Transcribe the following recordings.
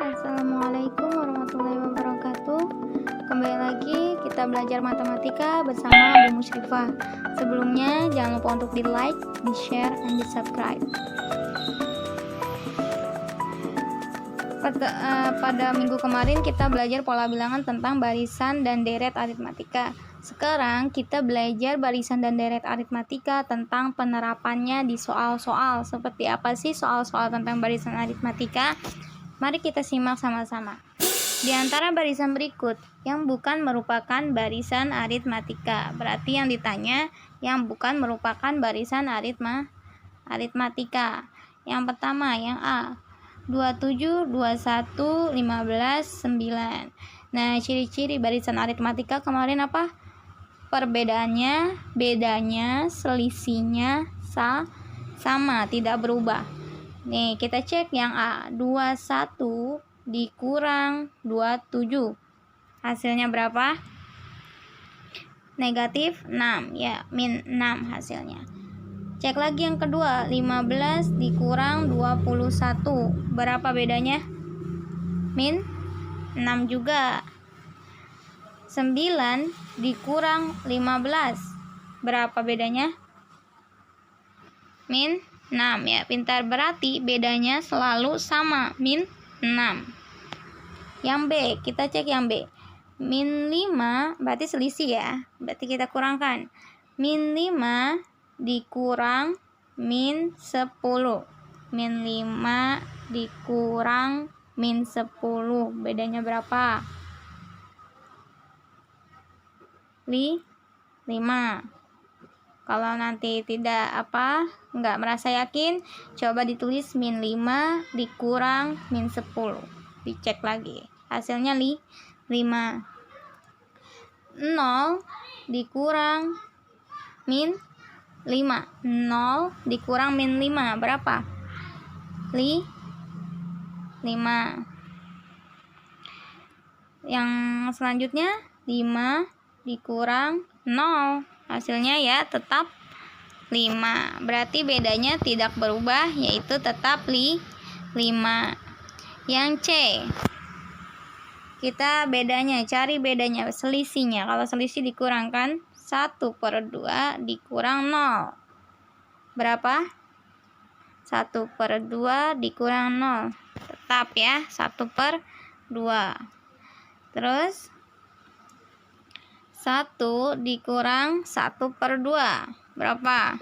Assalamualaikum warahmatullahi wabarakatuh. Kembali lagi kita belajar matematika bersama Bu Musyrifah. Sebelumnya jangan lupa untuk di like, di share, dan di subscribe. Pada minggu kemarin kita belajar pola bilangan tentang barisan dan deret aritmatika. Sekarang kita belajar barisan dan deret aritmatika tentang penerapannya di soal-soal. Seperti apa sih soal-soal tentang barisan aritmatika? Mari kita simak sama-sama. Di antara barisan berikut yang bukan merupakan barisan aritmatika, berarti yang ditanya yang bukan merupakan barisan aritmatika. Yang pertama, yang A, 27, 21, 15, 9. Nah, ciri-ciri barisan aritmatika kemarin apa? Perbedaannya, bedanya, selisihnya sama, tidak berubah. Nih, kita cek yang A, 21 dikurang 27. Hasilnya berapa? Negatif 6, ya, min 6 hasilnya. Cek lagi yang kedua, 15 dikurang 21. Berapa bedanya? Min 6 juga. 9 dikurang 15. Berapa bedanya? Min 6, ya, pintar, berarti bedanya selalu sama, min 6. Yang B, kita cek yang B. Min 5 berarti selisih ya, berarti kita kurangkan. Min 5 dikurang min 10. Min 5 dikurang min 10. Bedanya berapa? 5. Kalau nanti nggak merasa yakin, coba ditulis min 5 dikurang min 10. Dicek lagi. Hasilnya 5. 0 dikurang min 5. 0 dikurang min 5. Berapa? 5. Yang selanjutnya, 5 dikurang 0. Hasilnya ya tetap 5. Berarti bedanya tidak berubah, yaitu tetap 5. Yang C, kita cari bedanya, selisihnya. Kalau selisih dikurangkan 1/2 dikurang 0. Berapa? 1/2 dikurang 0. Tetap ya, 1/2. Terus 1 dikurang 1/2. Berapa?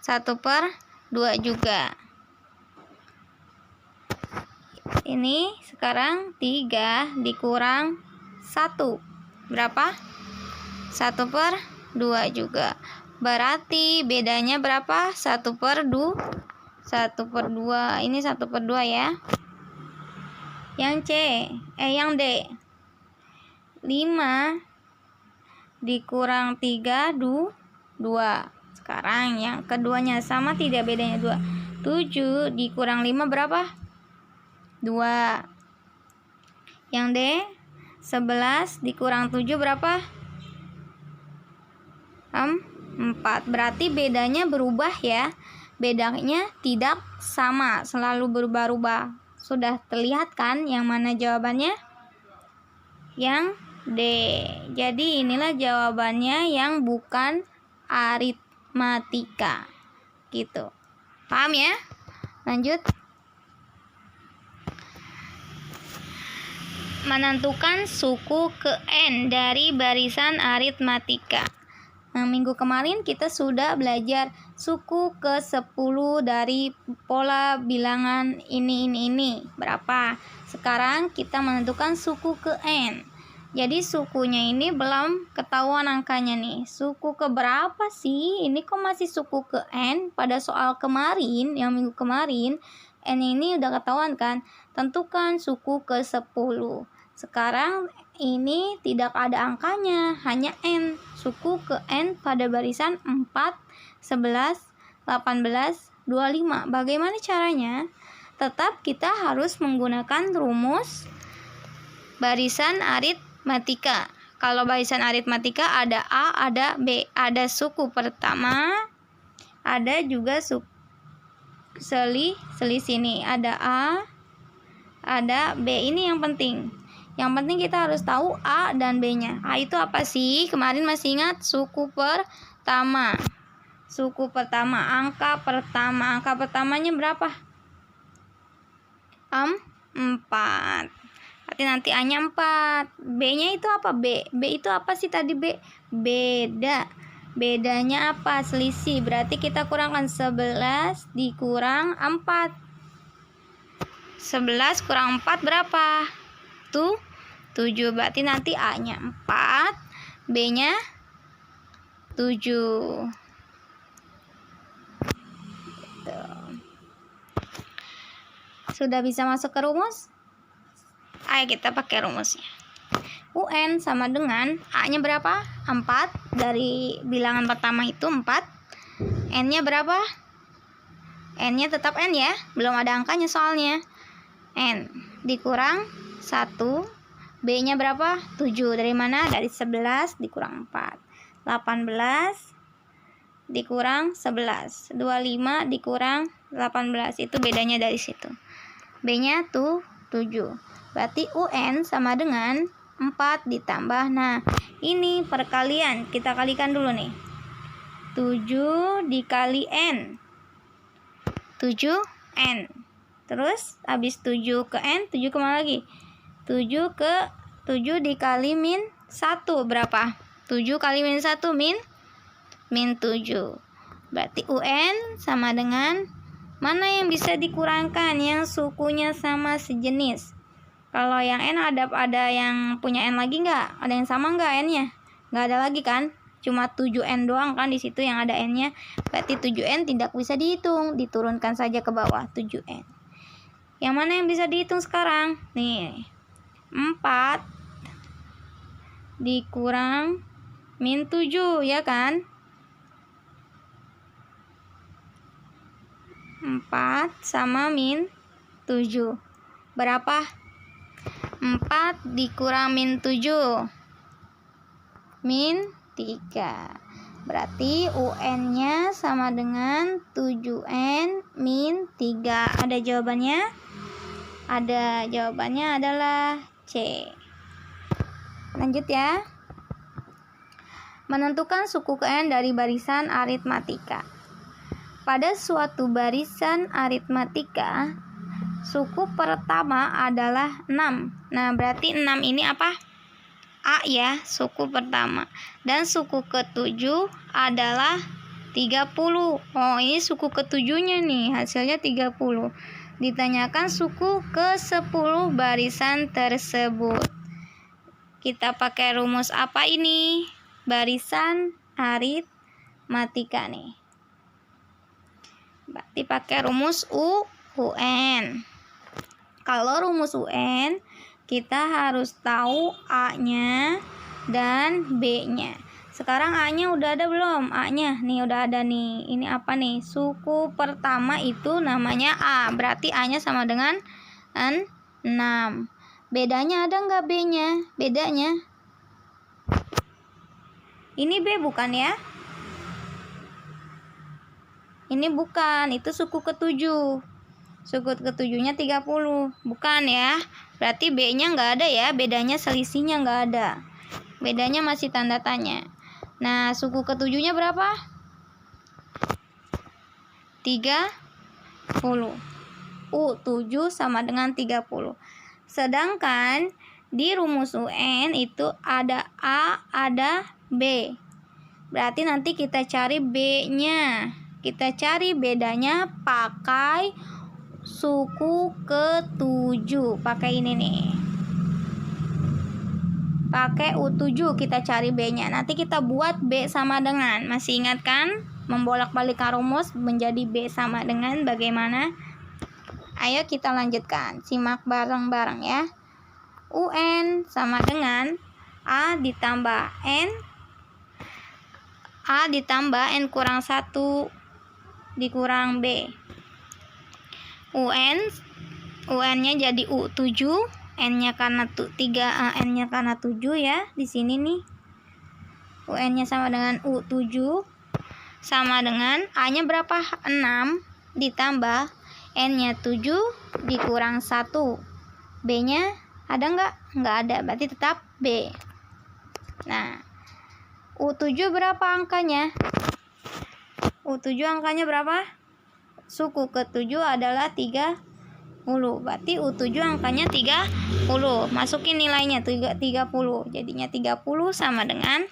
1/2 juga. Ini sekarang 3 dikurang 1. Berapa? 1/2 juga. Berarti bedanya berapa? 1/2. 1/2. Ini 1/2 ya. Yang D. 5 dikurang 3, 2. Sekarang yang keduanya sama tidak bedanya 2. 7 dikurang 5 berapa? 2. Yang D, 11 dikurang 7 berapa? 4. Berarti bedanya berubah ya. Bedanya tidak sama, selalu berubah-ubah. Sudah terlihat kan yang mana jawabannya? Yang D. Jadi inilah jawabannya yang bukan aritmatika. Gitu. Paham ya? Lanjut. Menentukan suku ke N dari barisan aritmatika. Nah, minggu kemarin kita sudah belajar suku ke 10 dari pola bilangan ini. Berapa? Sekarang kita menentukan suku ke N. Jadi sukunya ini belum ketahuan angkanya nih. Suku ke berapa sih? Ini kok masih suku ke N? Pada soal kemarin, yang minggu kemarin, N ini udah ketahuan kan? Tentukan suku ke 10. Sekarang ini tidak ada angkanya, hanya N. Suku ke N pada barisan 4, 11, 18, 25. Bagaimana caranya? Tetap kita harus menggunakan rumus barisan aritmatika. Kalau barisan aritmatika ada A, ada B, ada suku pertama, ada juga suku selisih nih, ada A, ada B. Ini yang penting. Yang penting kita harus tahu A dan B-nya. A itu apa sih? Kemarin masih ingat suku pertama. Suku pertama, angka pertama. Angka pertamanya berapa? 4. Berarti nanti A-nya 4. B-nya itu apa? B. B itu apa sih tadi B? Beda. Bedanya apa? Selisih. Berarti kita kurangkan 11 dikurang 4. 11 kurang 4 berapa? 7. Berarti nanti A-nya 4, B-nya 7. Gitu. Sudah bisa masuk ke rumus? Ayo kita pakai rumusnya. UN sama dengan A-nya berapa? 4. Dari bilangan pertama itu 4. N-nya berapa? N-nya tetap N ya. Belum ada angkanya soalnya. N dikurang 1. B-nya berapa? 7. Dari mana? Dari 11 dikurang 4. 18 dikurang 11. 25 dikurang 18. Itu bedanya dari situ. B-nya tuh 7. Berarti UN sama dengan 4 ditambah. Nah, ini perkalian. Kita kalikan dulu nih. 7 dikali N. 7N. Terus habis 7 ke N, 7 kemana lagi? 7 dikali min 1 berapa? 7 kali min 1 min 7. Berarti UN sama dengan mana yang bisa dikurangkan? Yang sukunya sama sejenis. Kalau yang N ada yang punya N lagi nggak? Ada yang sama nggak N-nya? Nggak ada lagi kan? Cuma 7N doang kan di situ yang ada N-nya. Berarti 7N tidak bisa dihitung. Diturunkan saja ke bawah 7N. Yang mana yang bisa dihitung sekarang? Nih. 4 dikurang min 7 ya kan? 4 sama min 7 berapa? 4 dikurang min 7 min 3. Berarti UN-nya sama dengan 7N min 3. Ada jawabannya? Ada. Jawabannya adalah C. Lanjut ya. Menentukan suku ke N dari barisan aritmatika. Pada suatu barisan aritmatika, suku pertama adalah 6. Nah, berarti 6 ini apa? A ya, suku pertama. Dan suku ke-7 adalah 30. Oh, ini suku ke-7-nya nih, hasilnya 30. Ditanyakan suku ke-10 barisan tersebut. Kita pakai rumus apa ini? Barisan aritmatika nih. Berarti pakai rumus UN. Kalau rumus UN, kita harus tahu A-nya dan B-nya. Sekarang A-nya udah ada belum? A-nya nih udah ada nih. Ini apa nih? Suku pertama itu namanya A. Berarti A-nya sama dengan 6. Bedanya ada nggak B-nya? Bedanya. Ini B bukan ya? Ini bukan. Itu suku ke-7. Suku ke-7-nya 30. Bukan ya? Berarti B-nya nggak ada ya. Bedanya selisihnya nggak ada. Bedanya masih tanda tanya. Nah, suku ke-7-nya berapa? 30. U7 sama dengan 30. Sedangkan di rumus UN itu ada A, ada B. Berarti nanti kita cari B-nya. Kita cari bedanya pakai suku ke-7. Pakai ini nih. Pakai U7 kita cari B-nya. Nanti kita buat B sama dengan. Masih ingat kan? Membolak-balikkan rumus menjadi B sama dengan bagaimana? Ayo kita lanjutkan. Simak bareng-bareng ya. UN sama dengan A ditambah N. A ditambah N kurang 1 dikurang B. UN-nya jadi U7. N-nya karena 3, N-nya karena 7 ya. Di sini nih. UN-nya sama dengan U7 sama dengan A-nya berapa? 6 ditambah N-nya 7 dikurang 1. B-nya ada nggak? Nggak ada, berarti tetap B. Nah, U7 berapa angkanya? U7 angkanya berapa? Suku ke-7 adalah 30. Berarti U7 angkanya 30. Masukin nilainya 30. Jadinya 30 sama dengan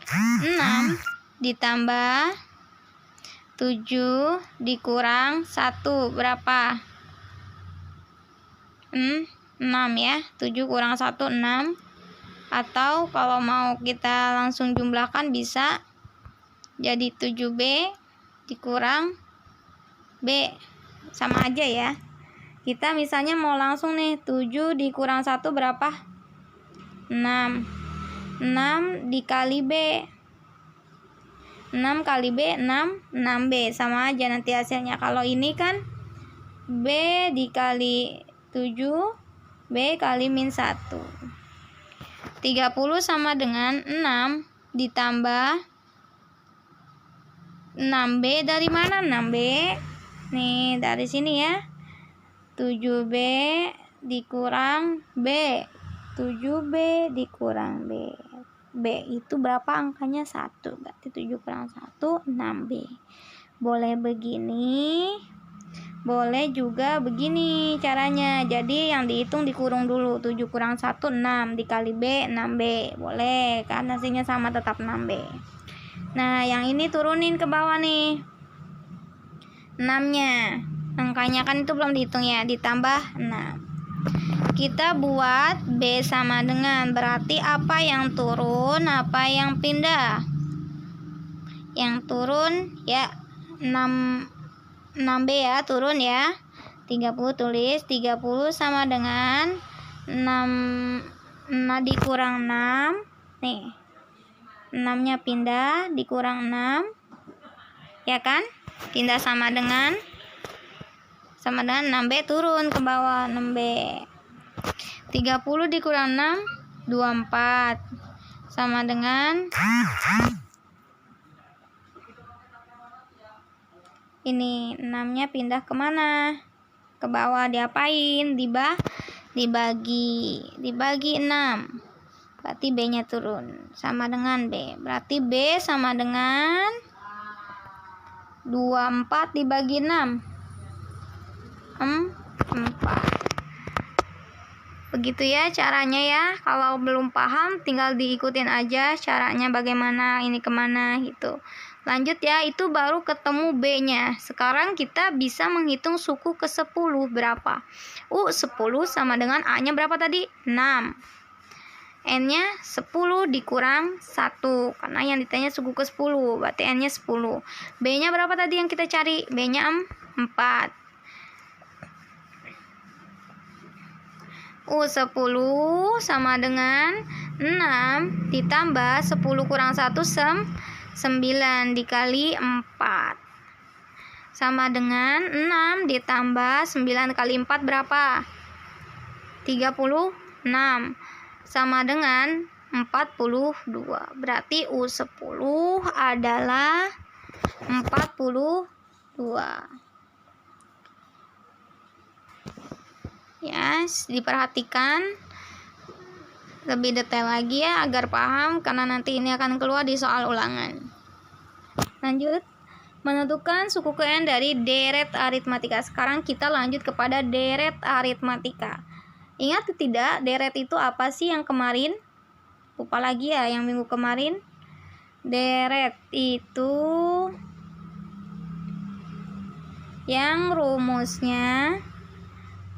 6 ditambah 7 dikurang 1 berapa? 6 ya. 7 kurang 1 6. Atau kalau mau kita langsung jumlahkan bisa jadi 7B dikurang B. Sama aja ya. Kita misalnya mau langsung nih, 7 dikurang 1 berapa? 6. 6 dikali B. 6 kali B 6B. Sama aja nanti hasilnya. Kalau ini kan B dikali 7, B kali min 1. 30 sama dengan 6 ditambah 6B dari mana? 6B. Nih, dari sini ya. 7B dikurang B. 7B dikurang B. B itu berapa angkanya? 1. Berarti 7 kurang 1, 6B. Boleh begini. Boleh juga begini caranya. Jadi yang dihitung dikurung dulu. 7 kurang 1, 6. Dikali B, 6B. Boleh, kan hasilnya sama tetap 6B. Nah, yang ini turunin ke bawah nih. 6-nya. Angkanya kan itu belum dihitung ya. Ditambah 6. Kita buat B sama dengan. Berarti apa yang turun, apa yang pindah? Yang turun ya 6B ya, turun ya. 30 tulis. 30 sama dengan 6 dikurang 6. Nih. 6-nya pindah dikurang 6. Ya kan? Pindah sama dengan 6B turun ke bawah 6B. 30 dikurang 6 24 sama dengan ini 6-nya pindah kemana? Ke bawah, diapain? Dibagi 6. Berarti B-nya turun sama dengan B. Berarti B sama dengan 24 dibagi 6 4. Begitu ya caranya ya. Kalau belum paham tinggal diikutin aja caranya bagaimana, ini kemana gitu. Lanjut ya, itu baru ketemu B-nya. Sekarang kita bisa menghitung suku ke-10 berapa. 10 sama dengan A-nya berapa tadi? 6. N-nya 10 dikurang 1. Karena yang ditanya suku ke-10. Berarti N-nya 10. B-nya berapa tadi yang kita cari? B-nya 4. 10 sama dengan 6 ditambah 10 kurang 1 9 dikali 4 sama dengan 6 ditambah 9 kali 4 berapa? 36 sama dengan 42. Berarti U10 adalah 42. Ya, diperhatikan lebih detail lagi ya agar paham, karena nanti ini akan keluar di soal ulangan. Lanjut, menentukan suku ke-n dari deret aritmatika. Sekarang kita lanjut kepada deret aritmatika. Ingat tidak, deret itu apa sih yang kemarin? Lupa lagi ya yang minggu kemarin. Deret itu yang rumusnya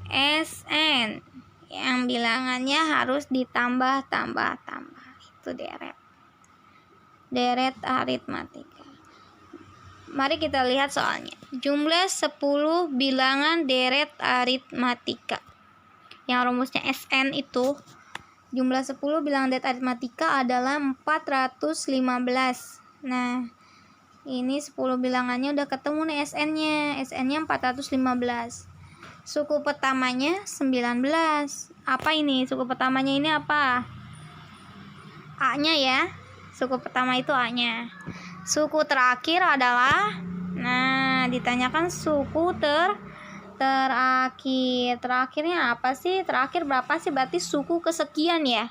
SN, yang bilangannya harus ditambah. Itu deret aritmatika. Mari kita lihat soalnya. Jumlah 10 bilangan deret aritmatika. Yang rumusnya SN itu, jumlah 10 bilangan deret aritmatika adalah 415. Nah, ini 10 bilangannya udah ketemu nih SN-nya. SN-nya 415. Suku pertamanya 19. Apa ini? Suku pertamanya ini apa? A-nya ya. Suku pertama itu A-nya. Suku terakhir adalah, nah, ditanyakan suku Terakhirnya apa sih? Terakhir berapa sih? Berarti suku kesekian ya.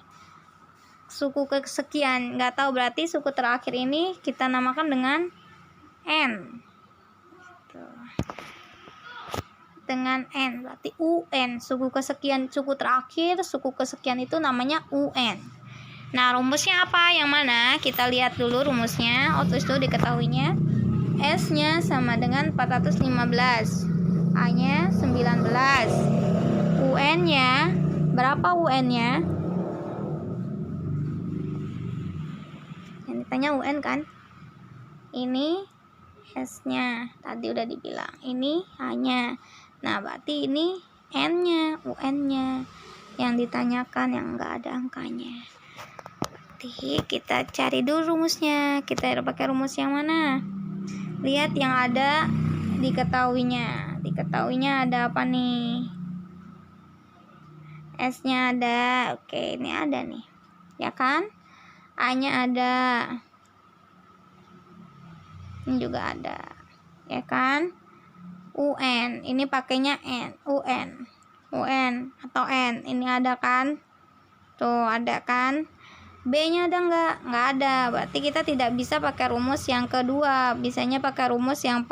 Suku kesekian. Nggak tahu, berarti suku terakhir ini kita namakan dengan N. Dengan N. Berarti UN. Suku kesekian, suku terakhir, suku kesekian itu namanya UN. Nah, rumusnya apa? Yang mana? Kita lihat dulu rumusnya. Terus itu diketahuinya. S-nya sama dengan 415. A-nya 19. UN-nya berapa UN-nya? Yang ditanya UN kan? Ini S-nya. Tadi udah dibilang. Ini A-nya. Nah, berarti ini N-nya, UN-nya. Yang ditanyakan yang enggak ada angkanya. Berarti kita cari dulu rumusnya. Kita pakai rumus yang mana? Lihat yang ada diketahuinya. Diketahuinya ada apa nih? S-nya ada. Oke, ini ada nih. Ya kan? A-nya ada. Ini juga ada. Ya kan? UN. Ini pakainya N. UN. UN atau N. Ini ada kan? Tuh, ada kan? B-nya ada nggak? Nggak ada. Berarti kita tidak bisa pakai rumus yang kedua. Bisanya pakai rumus yang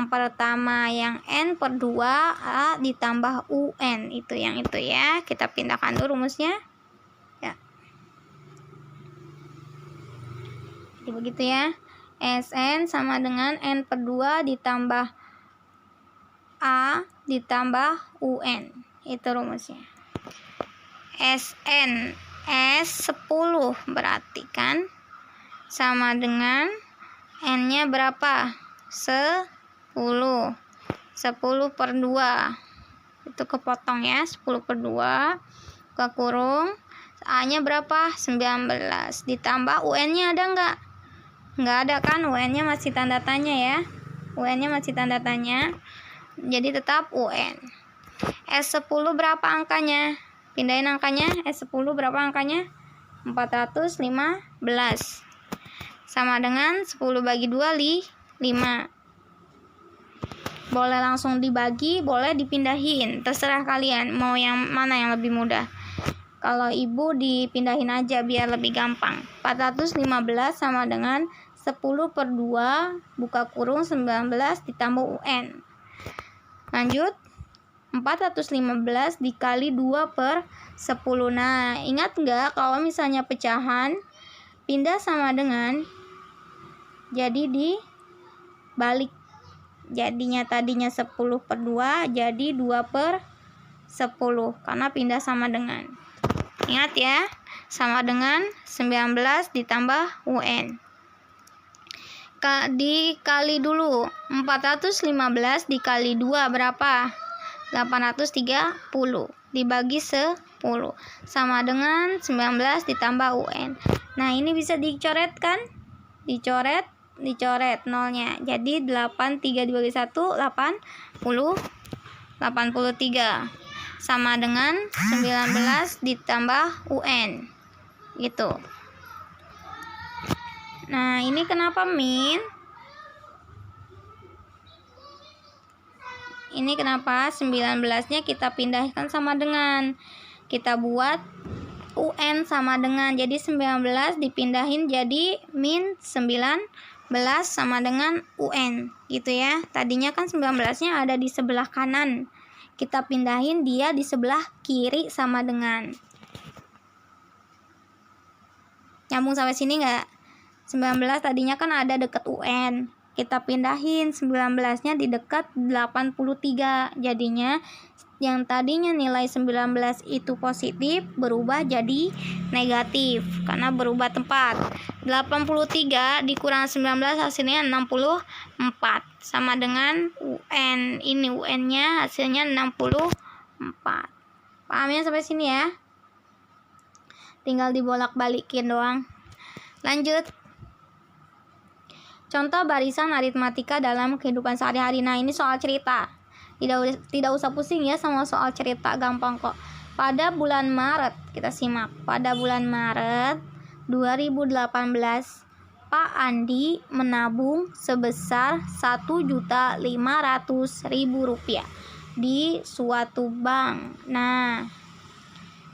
pertama, yang N/2 A ditambah UN. Itu yang itu ya. Kita pindahkan dulu rumusnya. Ya. Jadi begitu ya. SN sama dengan N/2 ditambah A ditambah UN. Itu rumusnya. SN S10 berarti kan sama dengan N-nya berapa? 10 per 2 itu kepotong ya, 10 per 2 buka kurung. A-nya berapa? 19 ditambah UN-nya ada nggak ada kan? UN-nya masih tanda tanya ya, UN-nya masih tanda tanya, jadi tetap UN. S10 berapa angkanya? Pindahin angkanya. S10 berapa angkanya? 415 sama dengan 10 bagi 2 5. Boleh langsung dibagi, boleh dipindahin, terserah kalian mau yang mana yang lebih mudah. Kalau ibu dipindahin aja biar lebih gampang. 415 sama dengan 10 per 2 buka kurung 19 ditambah UN. Lanjut. 415 dikali 2 per 10. Nah, ingat nggak kalau misalnya pecahan pindah sama dengan, jadi dibalik. Jadinya tadinya 10 per 2 jadi 2 per 10 karena pindah sama dengan. Ingat ya, sama dengan 19 ditambah UN. Dikali dulu. 415 dikali 2 berapa? 830 dibagi 10 sama dengan 19 ditambah UN. Nah, ini bisa dicoret kan? Dicoret nolnya. Jadi 83 dibagi 1 83 sama dengan 19 ditambah UN. Gitu. Nah, ini kenapa Min? Ini kenapa 19-nya kita pindahkan sama dengan, kita buat UN sama dengan, jadi 19 dipindahin jadi min 19 sama dengan UN gitu ya. Tadinya kan 19-nya ada di sebelah kanan, kita pindahin dia di sebelah kiri sama dengan. Nyambung sampai sini nggak? 19 tadinya kan ada deket UN, kita pindahin 19-nya di dekat 83. Jadinya yang tadinya nilai 19 itu positif berubah jadi negatif karena berubah tempat. 83 dikurang 19 hasilnya 64 sama dengan UN. Ini UN-nya hasilnya 64. Paham ya sampai sini ya? Tinggal dibolak-balikin doang. Lanjut. Contoh barisan aritmatika dalam kehidupan sehari-hari. Nah, ini soal cerita. Tidak usah pusing ya sama soal cerita, gampang kok. Pada bulan Maret, kita simak. Pada bulan Maret 2018, Pak Andi menabung sebesar Rp1.500.000 di suatu bank. Nah,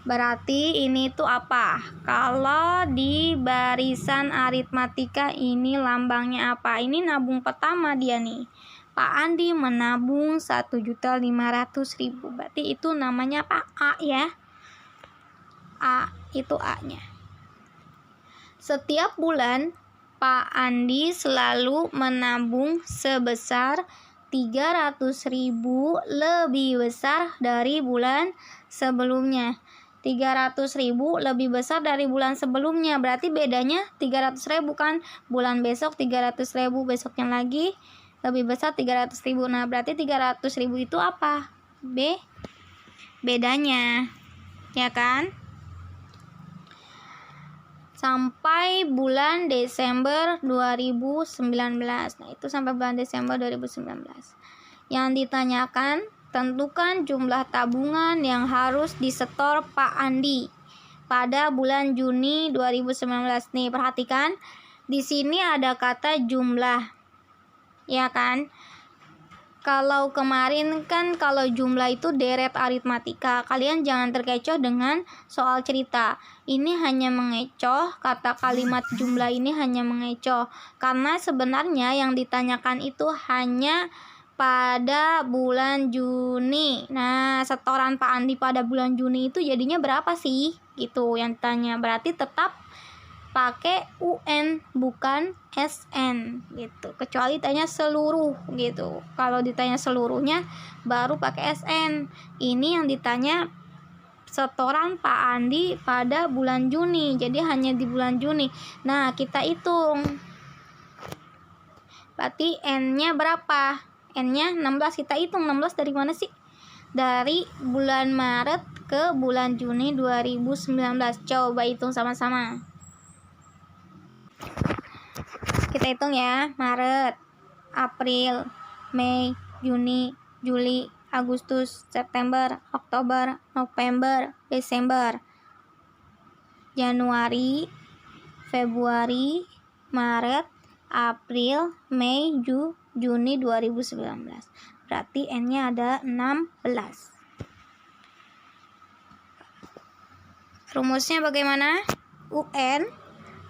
berarti ini tuh apa? Kalau di barisan aritmatika ini lambangnya apa? Ini nabung pertama dia nih. Pak Andi menabung 1.500.000. Berarti itu namanya apa? A ya. A, itu A-nya. Setiap bulan Pak Andi selalu menabung sebesar 300.000 lebih besar dari bulan sebelumnya. 300.000 lebih besar dari bulan sebelumnya. Berarti bedanya 300.000 kan, bulan besok 300.000, besoknya lagi lebih besar 300.000. Nah, berarti 300.000 itu apa? B. Bedanya. Ya kan? Sampai bulan Desember 2019. Nah, itu sampai bulan Desember 2019. Yang ditanyakan, tentukan jumlah tabungan yang harus disetor Pak Andi pada bulan Juni 2019. Nih, perhatikan. Di sini ada kata jumlah. Ya kan? Kalau kemarin kan kalau jumlah itu deret aritmatika. Kalian jangan terkecoh dengan soal cerita. Ini hanya mengecoh, kata kalimat jumlah ini hanya mengecoh. Karena sebenarnya yang ditanyakan itu hanya pada bulan Juni. Nah, setoran Pak Andi pada bulan Juni itu jadinya berapa sih? Gitu yang ditanya. Berarti tetap pakai UN bukan SN gitu, kecuali tanya seluruh gitu. Kalau ditanya seluruhnya baru pakai SN. Ini yang ditanya setoran Pak Andi pada bulan Juni, jadi hanya di bulan Juni. Nah, kita hitung, berarti N-nya berapa? N-nya 16. Kita hitung 16 dari mana sih? Dari bulan Maret ke bulan Juni 2019. Coba hitung sama-sama. Kita hitung ya. Maret, April, Mei, Juni, Juli, Agustus, September, Oktober, November, Desember, Januari, Februari, Maret, April, Mei, Juni 2019. Berarti N-nya ada 16. Rumusnya bagaimana? UN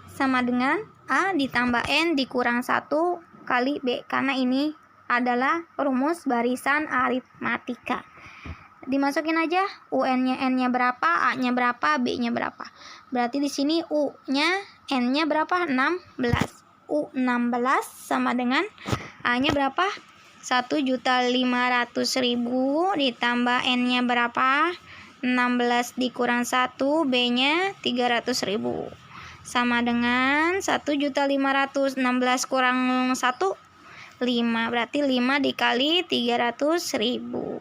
sama dengan A ditambah N dikurang 1 kali B, karena ini adalah rumus barisan aritmatika. Dimasukin aja UN-nya, N-nya berapa, A-nya berapa, B-nya berapa. Berarti di sini U-nya, N-nya berapa? 16. U16 sama dengan A-nya berapa? 1.500.000 ditambah N-nya berapa? 16 dikurang 1, B-nya 300.000. Sama dengan 1.500.000. 16 kurang 1, 5. Berarti 5 dikali 300.000.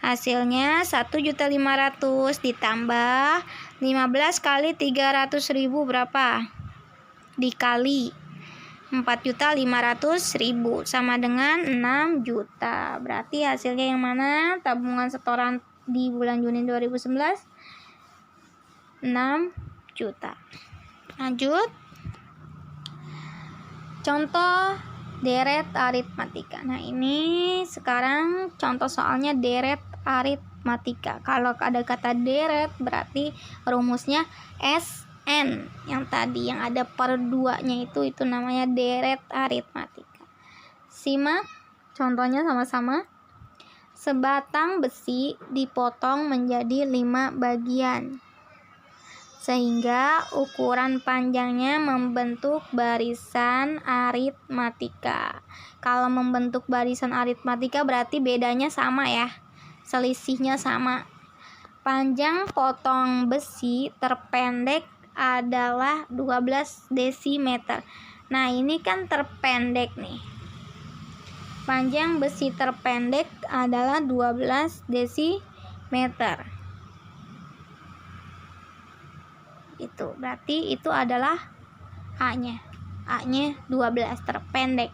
Hasilnya 1.500.000 ditambah 15 kali 300.000 berapa? Dikali 4.500.000 sama dengan 6 juta. Berarti hasilnya yang mana? Tabungan setoran di bulan Juni 2019 6 juta. Lanjut. Contoh deret aritmatika. Nah, ini sekarang contoh soalnya deret aritmatika. Kalau ada kata deret berarti rumusnya SN. Yang tadi yang ada per 2-nya itu namanya deret aritmatika. Simak contohnya sama-sama. Sebatang besi dipotong menjadi 5 bagian, sehingga ukuran panjangnya membentuk barisan aritmatika. Kalau membentuk barisan aritmatika berarti bedanya sama ya, selisihnya sama. Panjang potong besi terpendek adalah 12 desimeter. Nah, ini kan terpendek nih. Panjang besi terpendek adalah 12 desimeter. Itu berarti itu adalah A-nya. A-nya 12 terpendek.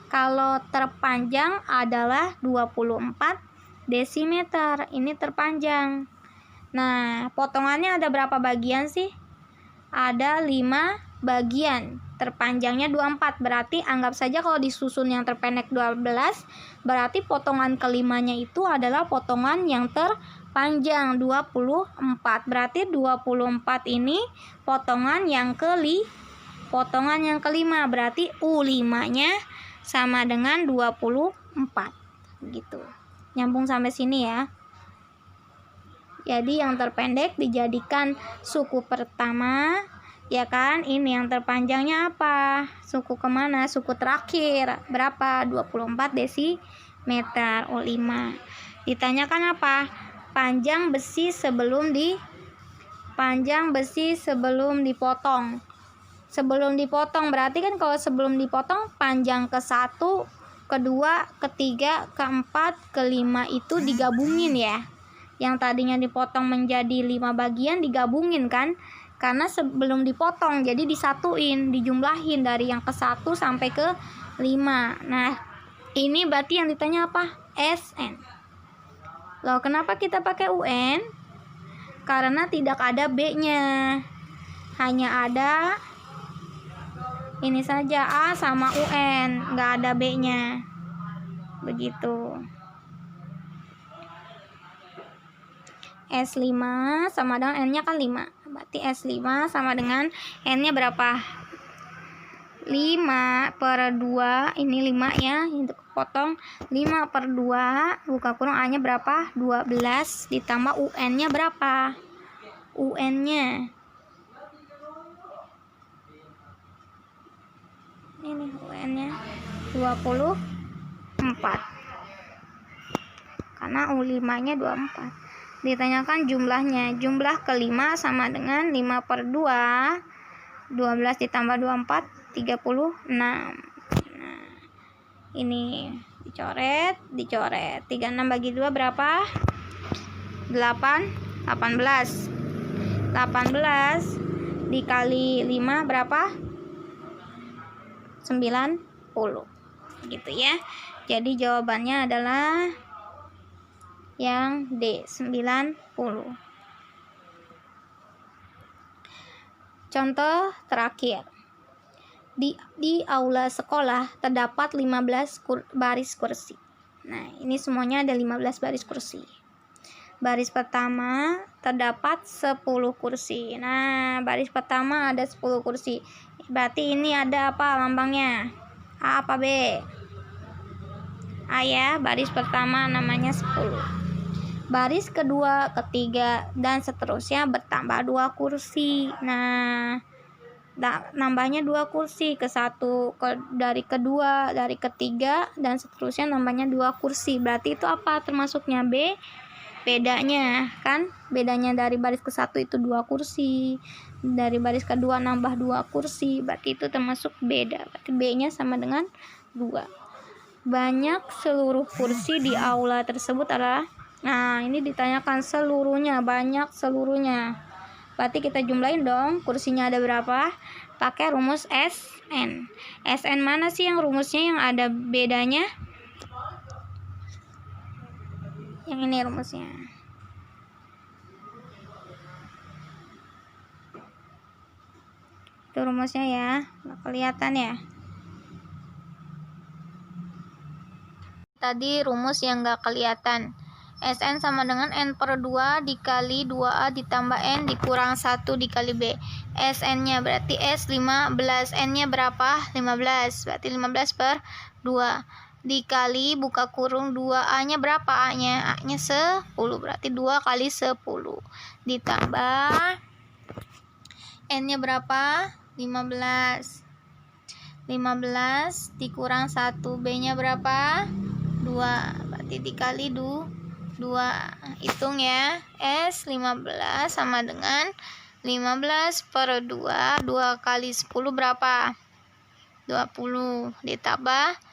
Kalau terpanjang adalah 24 desimeter. Ini terpanjang. Nah, potongannya ada berapa bagian sih? Ada 5 bagian. Terpanjangnya 24. Berarti anggap saja kalau disusun yang terpendek 12, berarti potongan kelimanya itu adalah potongan yang terpanjang 24. Berarti 24 ini potongan yang kelima. Berarti U5-nya sama dengan 24. Gitu. Nyambung sampai sini ya. Jadi yang terpendek dijadikan suku pertama, ya kan? Ini yang terpanjangnya apa? Suku kemana? Suku terakhir. Berapa? 24 desimeter. O5. Ditanyakan apa? Panjang besi sebelum dipotong. Sebelum dipotong berarti kan kalau sebelum dipotong panjang ke-1, kedua, ketiga, keempat, kelima itu digabungin ya. Yang tadinya dipotong menjadi 5 bagian digabungin kan? Karena sebelum dipotong jadi disatuin, dijumlahin dari yang ke-1 sampai ke 5. Nah, ini berarti yang ditanya apa? SN. Loh, kenapa kita pakai UN? Karena tidak ada B-nya. Hanya ada ini saja, A sama UN, nggak ada B-nya. Begitu. S5 sama dengan N-nya kan 5. Berarti S5 sama dengan N-nya berapa? 5/2. Ini 5 ya, untuk potong 5/2, buka kurung A-nya berapa? 12 ditambah UN-nya berapa? UN-nya ini UN-nya 24. Karena U5-nya 24. Ditanyakan jumlahnya. Jumlah kelima sama dengan 5/2. 12 ditambah 24, 36. Nah, ini dicoret. 36 bagi 2 berapa? 18. 18 dikali 5 berapa? 90. Gitu ya. Jadi jawabannya adalah yang D, 90. Contoh terakhir. Di aula sekolah terdapat 15 baris kursi. Nah, ini semuanya ada 15 baris kursi. Baris pertama terdapat 10 kursi. Nah, baris pertama ada 10 kursi. Berarti ini ada apa lambangnya? A apa B? A ya, baris pertama namanya 10. Baris kedua, ketiga, dan seterusnya bertambah 2 kursi. Nah, nambahnya 2 kursi ke satu, dari kedua, dari ketiga, dan seterusnya nambahnya 2 kursi. Berarti itu apa termasuknya? B. Bedanya kan, bedanya dari baris ke-1 itu 2 kursi, dari baris kedua nambah 2 kursi, berarti itu termasuk beda. Berarti B-nya sama dengan 2. Banyak seluruh kursi di aula tersebut adalah, nah ini ditanyakan seluruhnya, banyak seluruhnya. Berarti kita jumlahin dong, kursinya ada berapa? Pakai rumus SN. SN mana sih yang rumusnya yang ada bedanya? Yang ini rumusnya. Itu rumusnya ya, nggak kelihatan ya. Tadi rumus yang nggak kelihatan. SN sama dengan N/2 dikali 2A ditambah N dikurang 1 dikali B. SN-nya berarti S15. N-nya berapa? 15. Berarti 15/2. Dikali buka kurung 2A-nya berapa? A-nya 10. Berarti 2 kali 10. Ditambah N-nya berapa? 15. 15 dikurang 1. B-nya berapa? 2. Berarti dikali 2. Hitung ya. S15 sama dengan 15/2. 2 kali 10 berapa? 20. Ditambah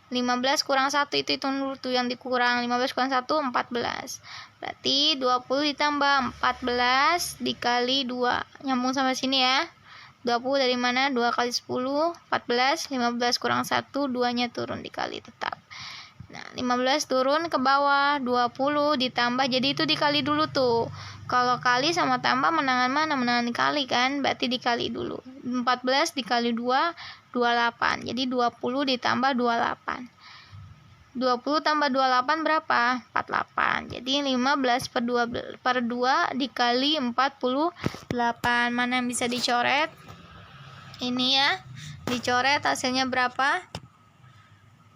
15 kurang 1, itu hitung dulu tuh yang dikurang. 15 kurang 1, 14. Berarti 20 ditambah 14 dikali 2. Nyambung sampai sini ya. 20 dari mana? 2 kali 10, 14. 15 kurang 1, 2-nya turun dikali tetap. Nah, 15 turun ke bawah, 20 ditambah, jadi itu dikali dulu tuh. Kalau kali sama tambah menangan mana? Menangan dikali kan, berarti dikali dulu. 14 dikali 2, 28. Jadi 20 ditambah 28. 20 tambah 28 berapa? 48. Jadi 15 per 2 dikali 48. Mana yang bisa dicoret? Ini ya. Dicoret hasilnya berapa?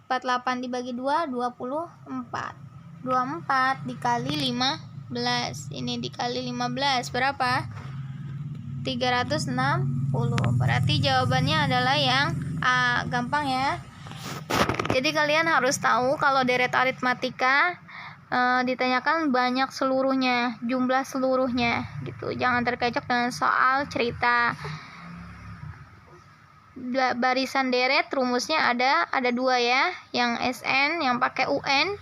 48 dibagi 2, 24. 24 dikali 15. Ini dikali 15 berapa? 360. Berarti jawabannya adalah yang A. Gampang ya. Jadi kalian harus tahu kalau deret aritmatika ditanyakan banyak seluruhnya, jumlah seluruhnya gitu. Jangan terkecoh dengan soal cerita. Barisan deret rumusnya ada dua ya, yang SN yang pakai UN,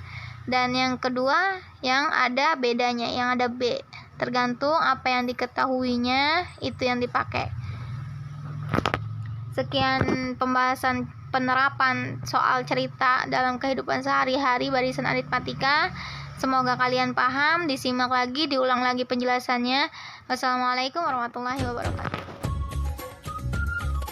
dan yang kedua yang ada bedanya, yang ada B. Tergantung apa yang diketahuinya, itu yang dipakai. Sekian pembahasan penerapan soal cerita dalam kehidupan sehari-hari barisan aritmatika. Semoga kalian paham. Disimak lagi, diulang lagi penjelasannya. Wassalamualaikum warahmatullahi wabarakatuh.